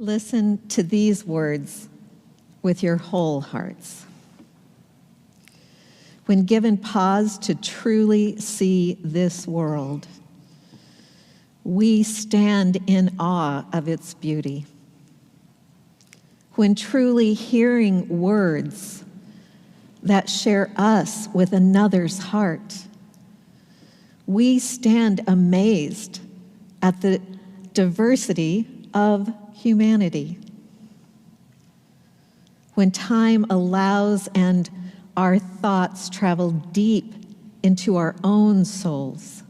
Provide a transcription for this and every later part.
Listen to these words with your whole hearts. When given pause to truly see this world, we stand in awe of its beauty. When truly hearing words that share us with another's heart, we stand amazed at the diversity of humanity. When time allows and our thoughts travel deep into our own souls,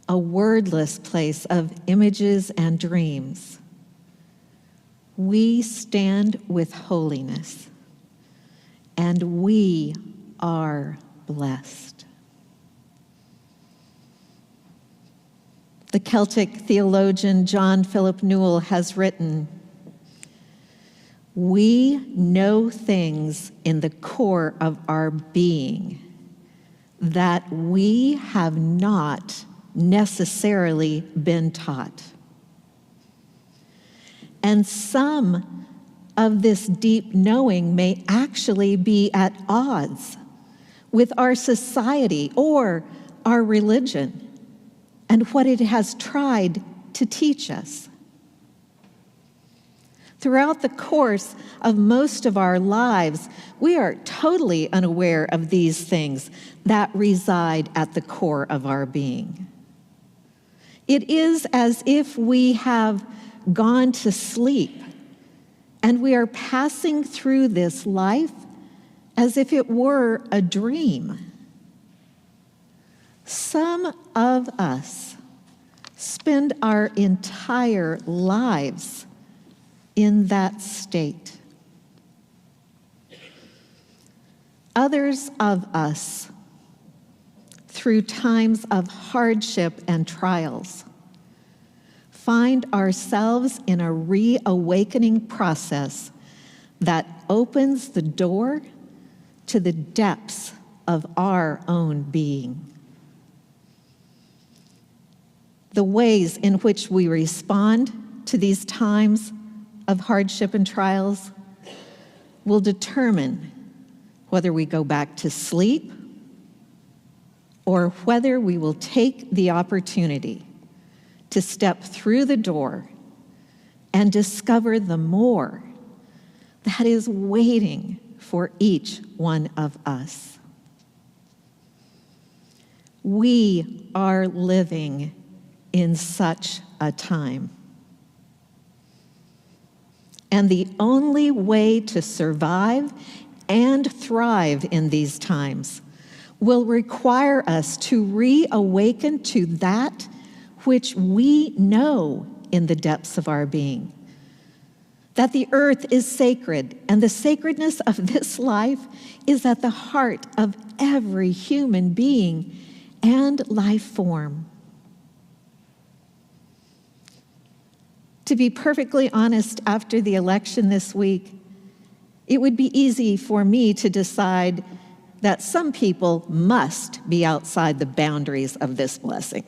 a wordless place of images and dreams, we stand with holiness, and we are blessed. The Celtic theologian John Philip Newell has written, "We know things in the core of our being that we have not necessarily been taught. And some of this deep knowing may actually be at odds with our society or our religion and what it has tried to teach us. Throughout the course of most of our lives, we are totally unaware of these things that reside at the core of our being. It is as if we have gone to sleep and we are passing through this life as if it were a dream. Some of us spend our entire lives in that state. Others of us, through times of hardship and trials, find ourselves in a reawakening process that opens the door to the depths of our own being. The ways in which we respond to these times of hardship and trials will determine whether we go back to sleep or whether we will take the opportunity to step through the door and discover the more that is waiting for each one of us. We are living in such a time. And the only way to survive and thrive in these times will require us to reawaken to that which we know in the depths of our being, that the earth is sacred, and the sacredness of this life is at the heart of every human being and life form. To be perfectly honest, after the election this week, it would be easy for me to decide that some people must be outside the boundaries of this blessing.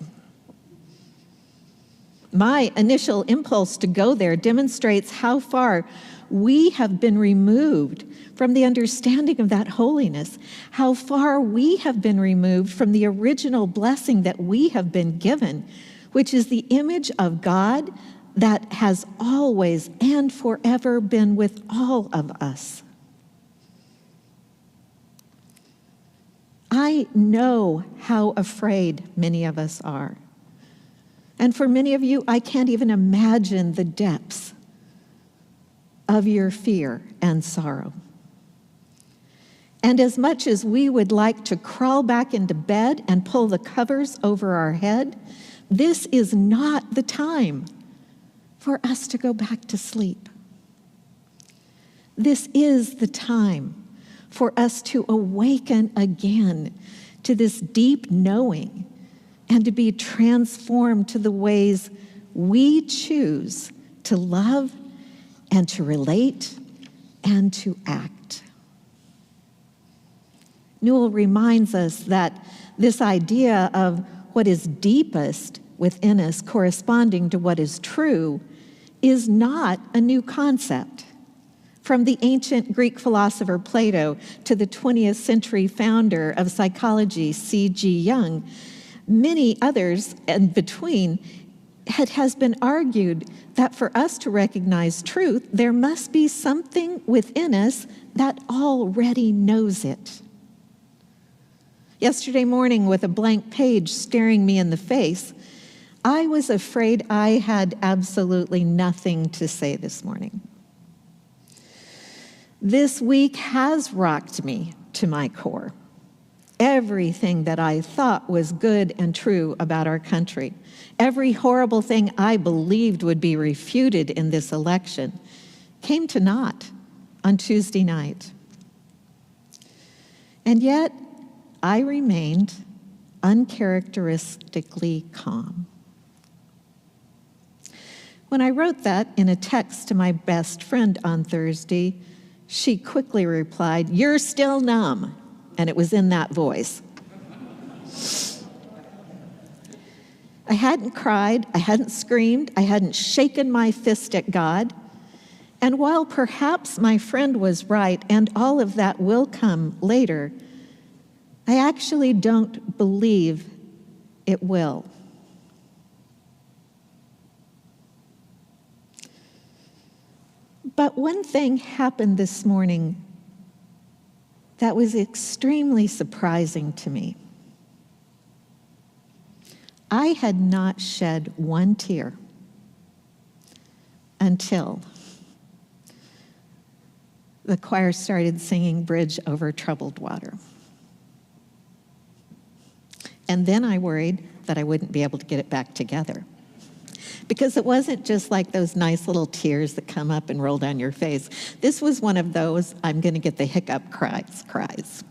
My initial impulse to go there demonstrates how far we have been removed from the understanding of that holiness, how far we have been removed from the original blessing that we have been given, which is the image of God that has always and forever been with all of us. I know how afraid many of us are. And for many of you, I can't even imagine the depths of your fear and sorrow. And as much as we would like to crawl back into bed and pull the covers over our head, this is not the time for us to go back to sleep. This is the time for us to awaken again to this deep knowing and to be transformed to the ways we choose to love and to relate and to act. Newell reminds us that this idea of what is deepest within us corresponding to what is true is not a new concept. From the ancient Greek philosopher Plato to the 20th century founder of psychology, C.G. Jung, many others in between, it has been argued that for us to recognize truth, there must be something within us that already knows it. Yesterday morning, with a blank page staring me in the face, I was afraid I had absolutely nothing to say this morning. This week has rocked me to my core. Everything that I thought was good and true about our country, every horrible thing I believed would be refuted in this election, came to naught on Tuesday night. And yet, I remained uncharacteristically calm. When I wrote that in a text to my best friend on Thursday, she quickly replied, "You're still numb." And it was in that voice. I hadn't cried, I hadn't screamed, I hadn't shaken my fist at God. And while perhaps my friend was right, and all of that will come later, I actually don't believe it will. But one thing happened this morning that was extremely surprising to me. I had not shed one tear until the choir started singing Bridge Over Troubled Water. And then I worried that I wouldn't be able to get it back together. Because it wasn't just like those nice little tears that come up and roll down your face. This was one of those, I'm going to get the hiccup cries.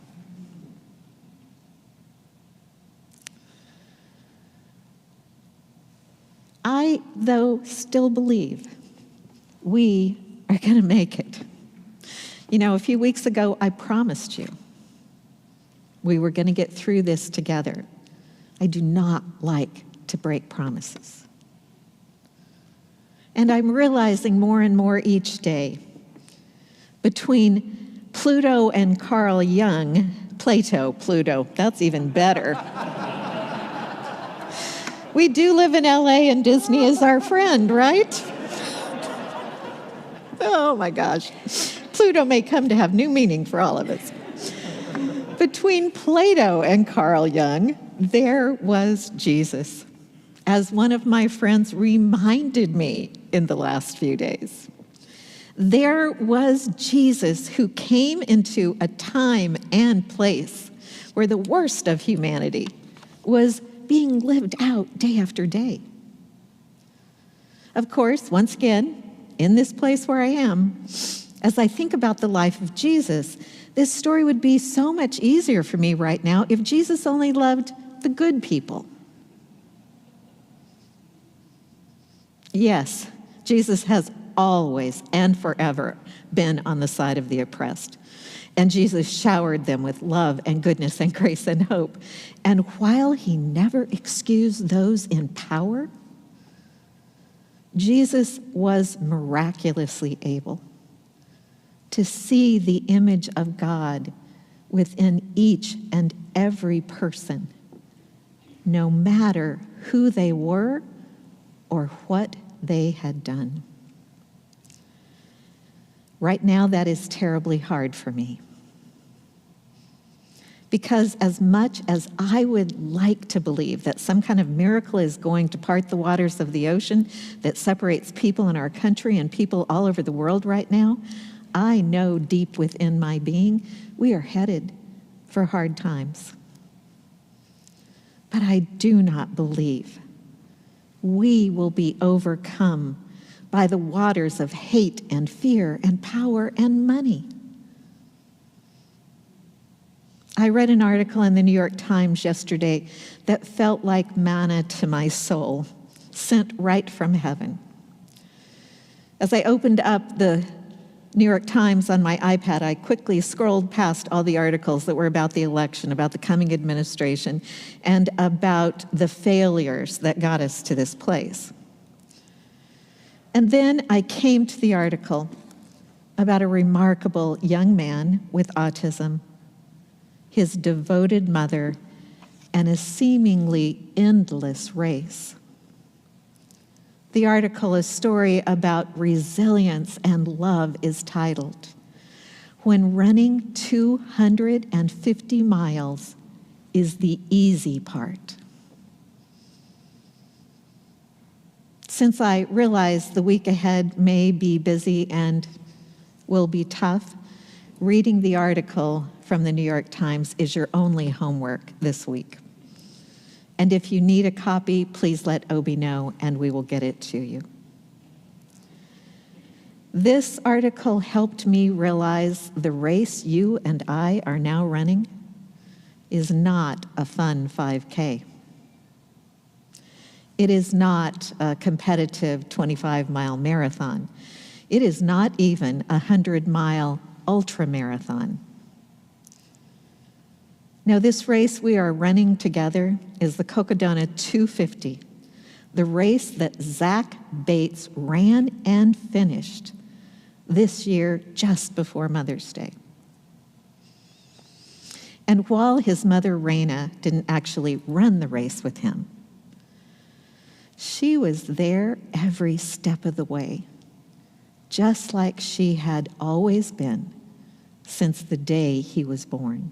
I, though, still believe we are going to make it. You know, a few weeks ago, I promised you we were going to get through this together. I do not like to break promises. And I'm realizing more and more each day, between Pluto and Carl Jung, Pluto, that's even better. We do live in LA and Disney is our friend, right? Oh my gosh. Pluto may come to have new meaning for all of us. Between Plato and Carl Jung, there was Jesus, as one of my friends reminded me in the last few days. There was Jesus who came into a time and place where the worst of humanity was being lived out day after day. Of course, once again, in this place where I am, as I think about the life of Jesus, this story would be so much easier for me right now if Jesus only loved the good people. Yes, Jesus has always and forever been on the side of the oppressed. And Jesus showered them with love and goodness and grace and hope. And while he never excused those in power, Jesus was miraculously able to see the image of God within each and every person, no matter who they were or what they had done. Right now, that is terribly hard for me. Because as much as I would like to believe that some kind of miracle is going to part the waters of the ocean that separates people in our country and people all over the world right now, I know deep within my being we are headed for hard times. But I do not believe we will be overcome by the waters of hate and fear and power and money. I read an article in the New York Times yesterday that felt like manna to my soul, sent right from heaven. As I opened up the New York Times on my iPad, I quickly scrolled past all the articles that were about the election, about the coming administration, and about the failures that got us to this place. And then I came to the article about a remarkable young man with autism, his devoted mother, and a seemingly endless race. The article, a story about resilience and love, is titled, "When Running 250 Miles is the Easy Part." Since I realize the week ahead may be busy and will be tough, reading the article from the New York Times is your only homework this week. And if you need a copy, please let Obi know and we will get it to you. This article helped me realize the race you and I are now running is not a fun 5K. It is not a competitive 25-mile marathon. It is not even a 100-mile ultra marathon. Now, this race we are running together is the Cocodona 250, the race that Zach Bates ran and finished this year just before Mother's Day. And while his mother, Raina, didn't actually run the race with him, she was there every step of the way, just like she had always been since the day he was born.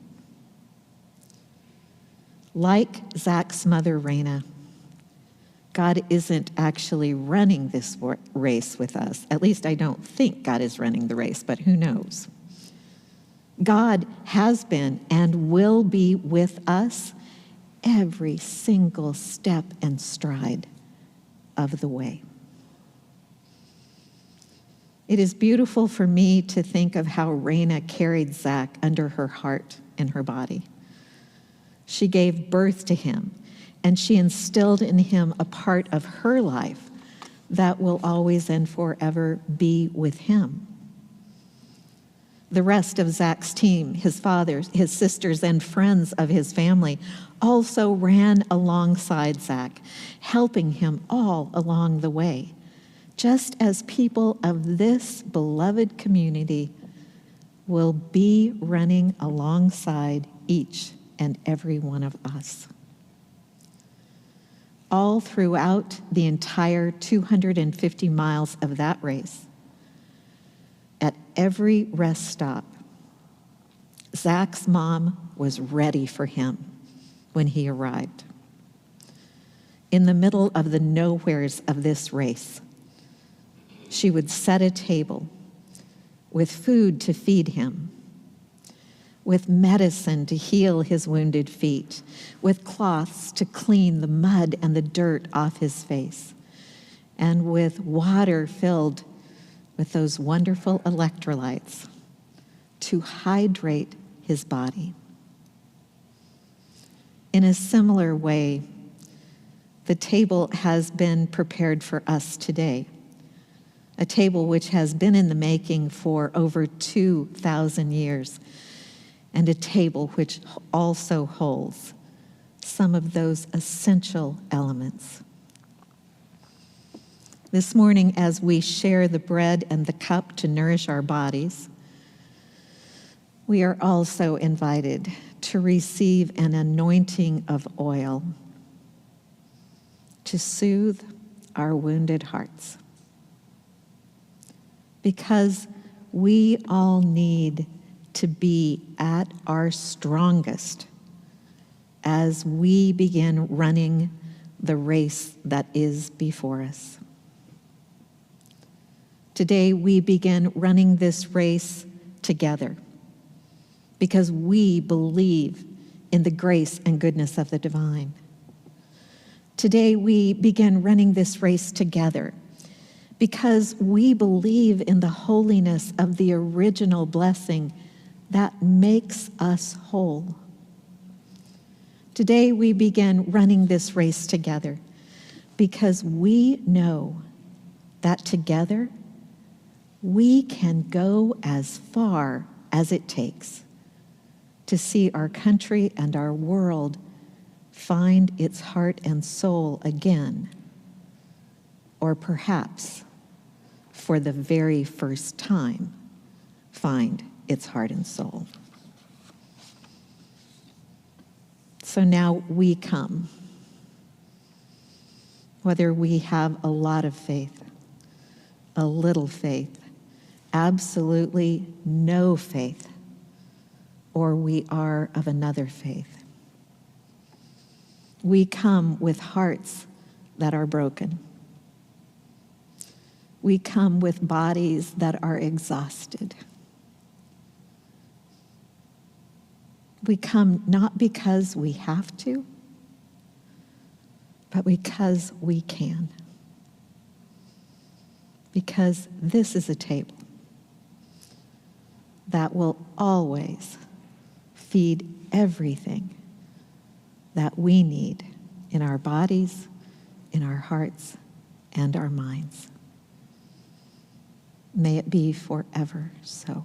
Like Zach's mother, Raina, God isn't actually running this race with us. At least I don't think God is running the race, but who knows? God has been and will be with us every single step and stride of the way. It is beautiful for me to think of how Raina carried Zach under her heart and her body. She gave birth to him, and she instilled in him a part of her life that will always and forever be with him. The rest of Zach's team, his father, his sisters, and friends of his family also ran alongside Zach, helping him all along the way, just as people of this beloved community will be running alongside each and every one of us. All throughout the entire 250 miles of that race, at every rest stop, Zach's mom was ready for him when he arrived. In the middle of the nowheres of this race, she would set a table with food to feed him, with medicine to heal his wounded feet, with cloths to clean the mud and the dirt off his face, and with water filled with those wonderful electrolytes to hydrate his body. In a similar way, the table has been prepared for us today, a table which has been in the making for over 2,000 years, and a table which also holds some of those essential elements. This morning, as we share the bread and the cup to nourish our bodies, we are also invited to receive an anointing of oil to soothe our wounded hearts. Because we all need to be at our strongest as we begin running the race that is before us. Today, we begin running this race together because we believe in the grace and goodness of the divine. Today, we begin running this race together because we believe in the holiness of the original blessing that makes us whole. Today, we begin running this race together because we know that together we can go as far as it takes to see our country and our world find its heart and soul again, or perhaps for the very first time, find its heart and soul. So now we come. Whether we have a lot of faith, a little faith, absolutely no faith, or we are of another faith. We come with hearts that are broken. We come with bodies that are exhausted. We come not because we have to, but because we can. Because this is a table that will always feed everything that we need in our bodies, in our hearts, and our minds. May it be forever so.